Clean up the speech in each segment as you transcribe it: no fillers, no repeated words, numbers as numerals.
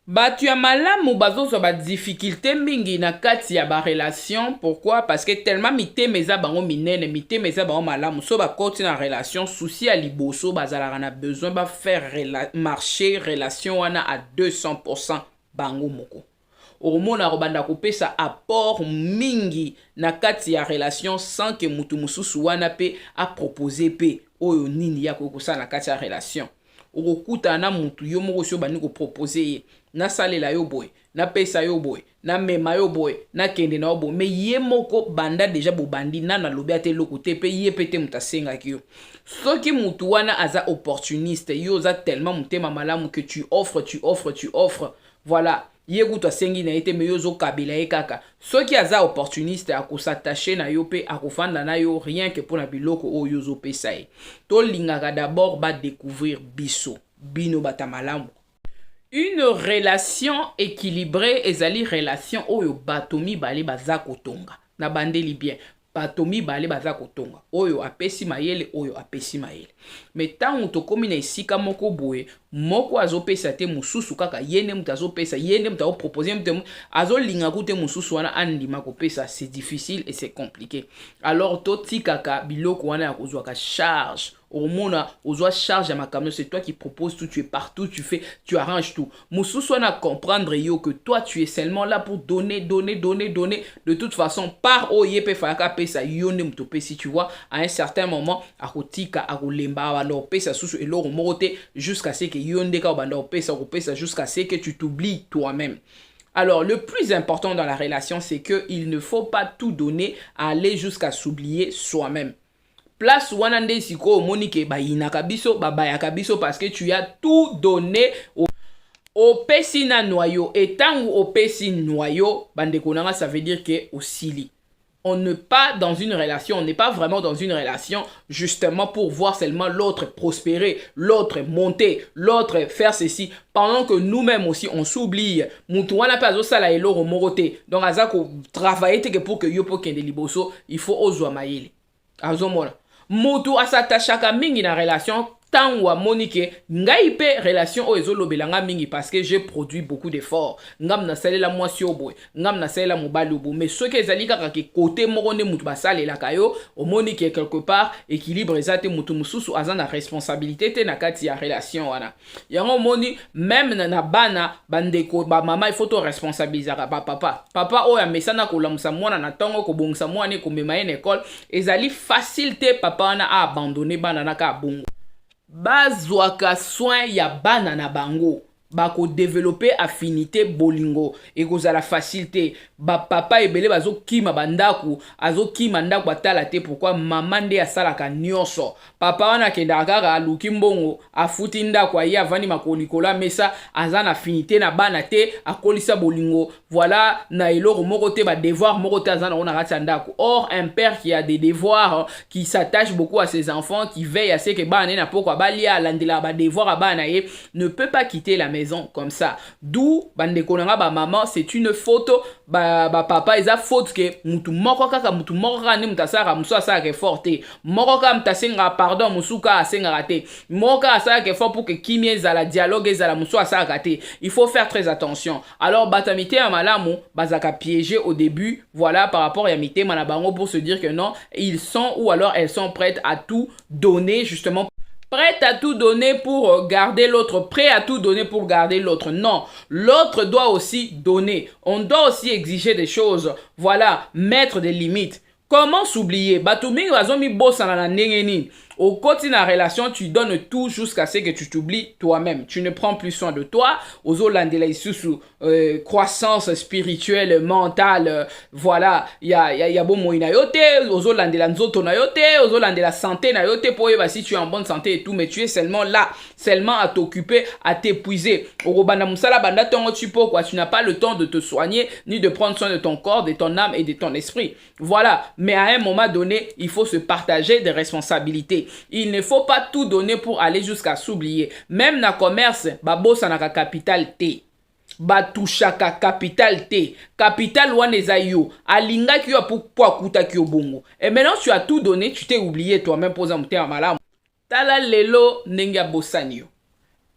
Batu ya malamu bazozwa ba difficulté mingi na kati ya ba relation. Pourquoi? Parce que tellement mitema eza bango minene, mitema eza bango malamu. So bakoti na relation, souci ya liboso bazalaka na besoin ba faire marcher relation wana à 200% bango moko. Omona kobanda kopesa apport mingi na kati ya relation sans que mutu mususu wana pe a proposer pe oyo nini ya kokosala na kati ya relation. Okokuta na mutu yo moko sio bandi ko proposer ye na salela yo boy na pesa yo boy na mema yo boy na kende na yo boy mais ye moko banda déjà bobandi na lobi ate loko te pe ye pete mutasenga kiyo soki mutu wana aza opportuniste yo za tellement mutema malamu que tu offres voilà ye kutu asengi na ete me yo zo kabila ye kaka soki aza opportuniste akosatache na yo pe akofanda na yo rien que pona biloko oyo yo zo pesa ye to lingaka d'abord ba découvrir biso bino bata malamu. Une relation équilibrée ezali relation oyo batomi bale baza kotonga na bandeli bien batomi bale baza kotonga oyo apesi mayele oyo apesi mayele mais tango tokomi na esika moko boye moko azopesa te mususu kaka yene mutu azopesa yene mutu proposer mutu azolinga kute mususu wana andima kopesa c'est difficile et c'est compliqué alors totikaka biloko wana ya kozwaka charge. Au monde, aux charge à ma camion, c'est toi qui proposes tout, tu es partout, tu fais, tu arranges tout. Moussou soit à comprendre yo que toi tu es seulement là pour donner. De toute façon, par oyepe faka pesa yone mtope si tu vois, à un certain moment, à kotika, à kolemba, à leur pesa sous et leur morote jusqu'à ce que yonde ka banda pesa jusqu'à ce que tu t'oublies toi-même. Alors, le plus important dans la relation, c'est que il ne faut pas tout donner à aller jusqu'à s'oublier soi-même. Place wanande siko monique ba inaka biso ba bayaka biso parce que tu as tout donné au pesina noyau et tant au pesi noyau bande konanga ça veut dire que osili. On n'est pas dans une relation, on n'est pas vraiment dans une relation justement pour voir seulement l'autre prospérer, l'autre monter, l'autre faire ceci, pendant que nous-mêmes aussi on s'oublie. Mutuana pas au sala elo romorote. Donc azako travailler que pour que yopo kende liboso, il faut ozwa maile. Azomona. Moto asatachaka mingi na relation tant wa monique ngai pe relation o ezolobelanga mingi parce que j'ai produit beaucoup d'efforts ngam na salela mwasi oboy ngam na salela mobali obo mais ce que ezali kaka ke côté moko ne mutu basalela kayo o monique quelque part équilibre ezate mutu mususu azana responsabilité te na kati ya relation wana yango moni même na bana bandeko ba mama il faut to responsabiliser ba papa o ya mesana ko lamusa mwana na tongo ko bongisa mwana ko mema en école ezali facilité papa wana a abandonner bana na ka bongo bazwaka soin ya bana na bango bako développer affinité bolingo ekozala facilité ba papa ebele bazokima bandaku azokima ndaku atala te pourquoi mama nde asalaka nyonso papa wana kenda kaka aluki mbongo afuti ndaku aye avani makolikola mesa azana affinité na bana te akolisa bolingo voilà na eloko moko te ba devoir moko te azana ona kati ndaku. Or un père qui a des devoirs qui s'attache beaucoup à ses enfants qui veille à ce que bana na poko balia landela ba devoir a bana ye ne peut pas quitter la maison comme ça. D'où bande konanga ba maman c'est une faute ba papa eza faute que mutu moko kaka mutu moko kani mutasaka musu asaka forte moko kaka mutasenga pardon musuka asenga raté moko asaka fort pour que kimie ezala dialogue ezala musu asaka te. Il faut faire très attention. Alors batamité ya malamu bazaka piéger au début voilà par rapport à mité manabango pour se dire que non ils sont ou alors elles sont prêtes à tout donner justement. Prêt à tout donner pour garder l'autre, prêt à tout donner pour garder l'autre. Non, l'autre doit aussi donner. On doit aussi exiger des choses. Voilà, mettre des limites. Comment s'oublier? Batumi wazomi bossana na nengeni. Au quotidien de la relation, tu donnes tout jusqu'à ce que tu t'oublies toi-même. Tu ne prends plus soin de toi. Aux Hollandais, sous croissance spirituelle, mentale, voilà. Il y a bon moyen na yote. Aux Hollandais, la nzoto na yote. Aux Hollandais, la santé na yote. Pour eux, si tu es en bonne santé et tout, mais tu es seulement là, seulement à t'occuper, à t'épuiser. Au Robanda Moussala, banda tongo tu peux quoi. Tu n'as pas le temps de te soigner, ni de prendre soin de ton corps, de ton âme et de ton esprit. Voilà. Mais à un moment donné, il faut se partager des responsabilités. Il ne faut pas tout donner pour aller jusqu'à s'oublier. Même dans le commerce, babo sanaka capital T. Batushaka capital T. Capital wane zayo. Alinga kyo pour kuta kyo bongo. Et maintenant tu as tout donné, tu t'es oublié toi-même pour un malam. Tala lelo nenga bosanyo.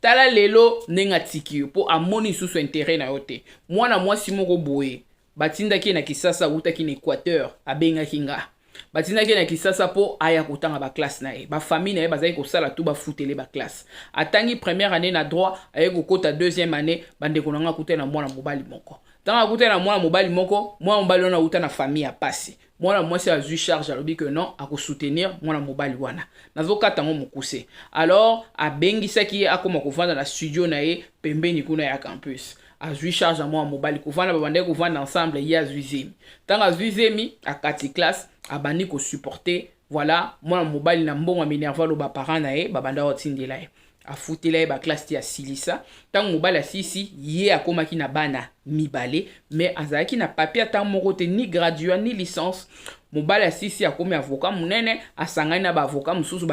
tala lelo nenga tiki po amoni susu intérêt na yote mwana mwasi moko boye batindaki na Kisasa utaki na Équateur abengaki nga batindaki na Kisasa po aya kotanga ba classe na ye ba famille na ye bazaki kosala tout ba futele ba classe atangi première année na droit aye kokota deuxième année bandeko nanga kuta na mwana mobali moko tanga kuta na mwana mobali moko mwana mobali ona uta na famille ya pasi mwana mwasi azui charge alobi que non akosoutenir mwana mobali wana nazokata ngo mokuse alors abengisaki akoma kovanda na studio na ye pembeni kuna ya campus azui charge mwana mobali kovanda babandaki kovanda ensemble ye azui zemi tanga azui zemi akati classe abandi ko supporter voilà mwana mobali na mbongo minerva lo ba parents na ye babanda otindela ye afutela ye ba classe ya silisa tango mobali asisi ye akomaki na bana mibale mais azalaki na papier ata moko te ni graduat ni licence mobali asisi akomi avocat munene asangani na ba avocat mususu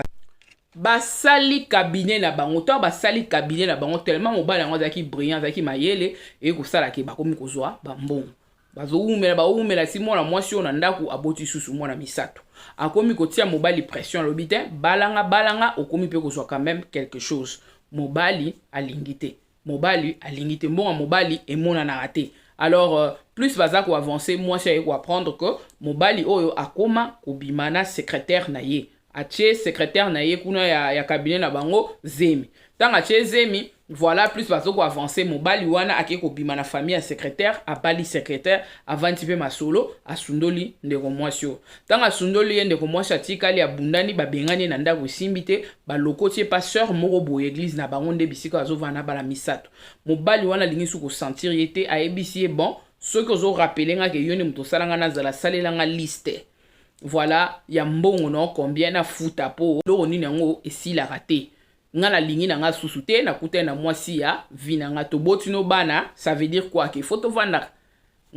basali cabinet na bango to basali cabinet na bango tellement mobali yango azalaki brillant azalaki mayele e kosala ke bakomi kozwa bambongo bazoumela si mwana mwasi oyo na ndaku aboti susu mwana misato akomi kotia mobali pression lobi te balanga okomi pe kozwa quand même quelque chose mobali alingi te mbongo mobali emonanaka te alors plus baza ko avancer mwasi aye ko apprendre que mobali oyo akoma kobimana secrétaire na ye atie secrétaire na ye kuna ya cabinet na bango zemi tanga atie zemi voilà plus bazo ko avancer mobali wana ake ko bima na famille ya secrétaire abali secrétaire avanti pe masolo asundoli ndeko mwasi tanga asundoli ye ndeko mwasi atikali abundani babengani na ndako simbi te balokoti pasteur moko boye église na bango nde bisika azovana bala misato mobali wana lingi su ko sentir yete ayebisi bon ce que zo rappeler nga ke yone muto salanga na zala salelanga liste voilà ya mbongo no combien na futa po lo nini yango esila raté nga na lingi na nga susu te na kuta na mwasi ya vina nga to botino bana ça veut dire quoi que photo vanda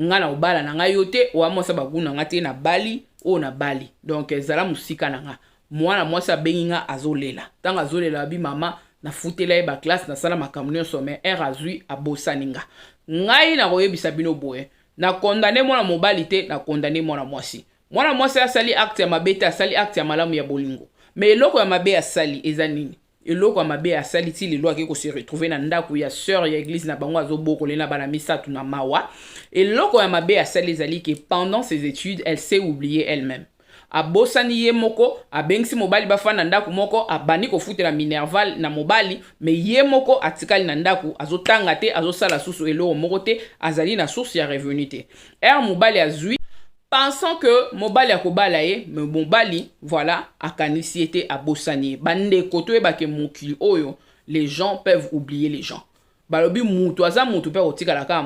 nga na obala na nga yote o amosa baguna nga te na bali o na bali donc ezala musika na nga mwana mwasi abengi nga azolela tanga azolela bi mama na futela e ba classe na sala makamune sommet er azui abosaninga ngai na koyebisa bino boye na condamner mwana mobali te na condamner mwana mwasi asali acte ya mabete asali acte ya malamu ya bolingo mais eloko ya mabe asali eza nini eloko ya mabe asali ti lelo ake ko se retrouver na ndako ya sœur ya église na bango azobokolela bana misatu na mawa eloko ya mabe asali ezali que pendant ses études elle s'est oubliée elle-même abosani ye moko abengisi mobali bafana ndako moko abani kofutela minerval na mobali mais ye moko atikali na ndako azotanga te azosala susu eloko moko te azali na source ya revenu te mobali azui pensant que mobali akobala ye mais mobali voilà akanisi ete abosani bande koto ebake mokili oyo les gens peuvent oublier les gens balobi mutu aza mutu pe otikala ka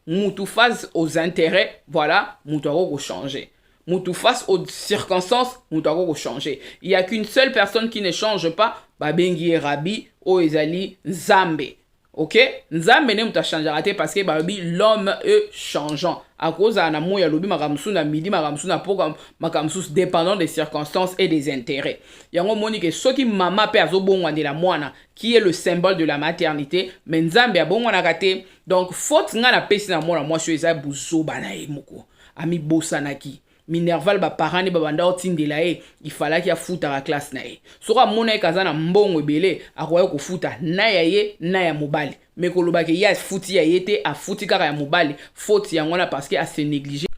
mutu face aux intérêts voilà mutu ako changer mutu face aux circonstances mutu ako changer il y a qu'une seule personne qui ne change pas babengi rabi o ezali Nzambe. Ok, Nzambe ne muta changera te parce que babi l'homme est changeant. À cause de na moya lobi makamsu na midi makamsu na poka makamsu dépendant des circonstances et des intérêts. Yango moni que soki mama pe azobongwa de la mwana qui est le symbole de la maternité, mais Nzambe abongwa na kate. Donc faute nga na pesi na mwana mwasi eza buzo bana e moko. Ami bosanaki. Minerval ba parani ba banda otindela e il fallait qu'il a futa la classe na e soka mona e kazana mbongo ebele akoya ko futa na ya ye na ya mobali mais koloba ke ya futi ya yete a futi kaka ya mobali faute ya ngona parce que a se négliger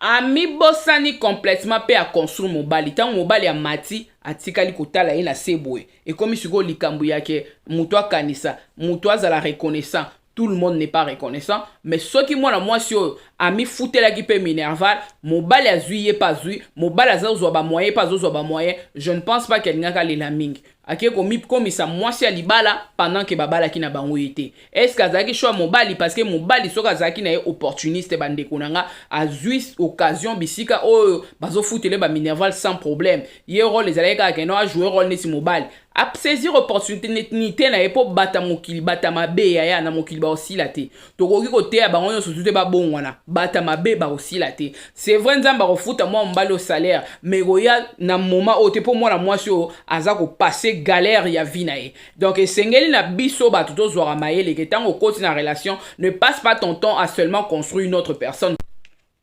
ami bosani complètement pe a construire mobali tant mobali ya mati atikali kotala ye na seboye et comme siko likambu yake muto akanisa muto azala reconnaissant. Tout le monde n'est pas reconnaissant, mais ceux qui moi sur ami fouté la qui peut minerval, mobile a zui pas zui, mobile a zoba ba moyen pas zoba moyen, je ne pense pas qu'elle n'a qu'à les laming. Ake comme ça moi si alibala pendant que babala qui n'a bango été. Est-ce que azaki choix mobile parce que mobile so kazaki na opportuniste bande konanga a zui occasion bisika o bazo foutele ba minerval sans problème. Ye rôle les aleka que no a jouer rôle nesi mobile. A saisir opportunité na epo bata mokili bata mabe ya na mokili ba aussi la te. Tokoki kote ya bango nyonso tout ba bon wana. Bata mabe ba aussi la te. C'est vrai nzamba refuta moi mbalo salaire mais goya na moment o te po moi na moi so azako passer galère ya vie na ye. Donc sengeli na biso ba tout ozwa mayele ke tango koti na relation ne passe pas ton temps à seulement construire une autre personne.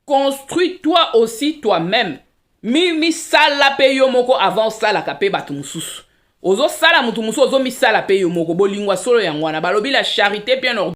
Construis-toi aussi toi-même. Mi sala pe yo moko avant sala ka pe batu mususu. Ozo sala mutu musu ozo misala pe yo moko bolingwa solo yango wana balobi la charité bien